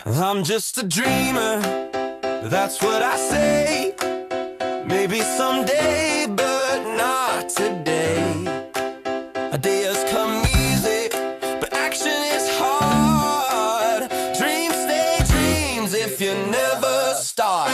I'm just a dreamer, that's what I say. Maybe someday, but not today. Ideas come easy, but action is hard. Dreams stay dreams if you never start.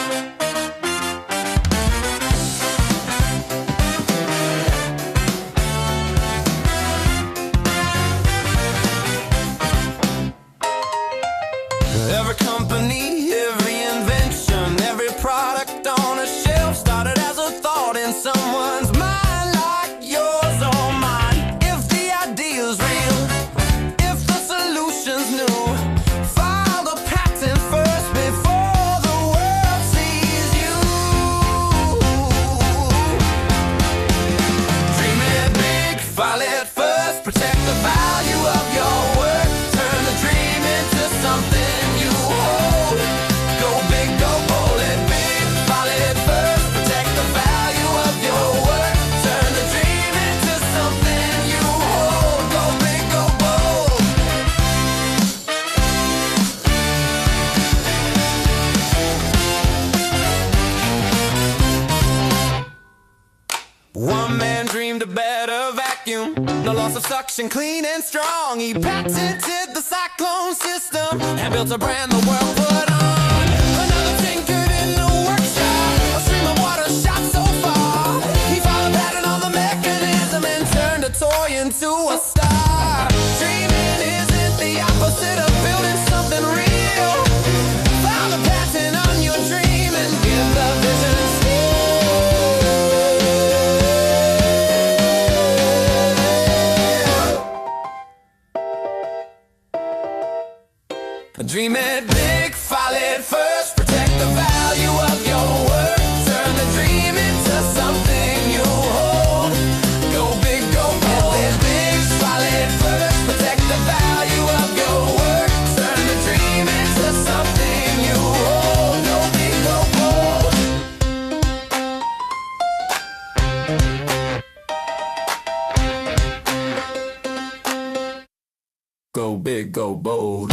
Every company, every invention, every product on a shelf started as a thought in someone's mind, like yours or mine. If the idea's real, if the solution's new, file the patent first before the world sees you. Dream it big, file it first, protect the value of your work, turn the dream into something. One man dreamed a better vacuum, no loss of suction, clean and strong. He patented the cyclone system and built a brand the world put on. Another tinkered in the workshop, a stream of water shot so far. He found a pattern on the mechanism and turned a toy into a star. Dreaming isn't the opposite of building something real. Found a patent on your dream and give the vision steel. Dream it big, file it first, protect the value of your work, turn the dream into something you hold. Go big, go bold. Dream it big, file it first, protect the value of your work, turn the dream into something you hold. Go big, go bold. Go big, go bold.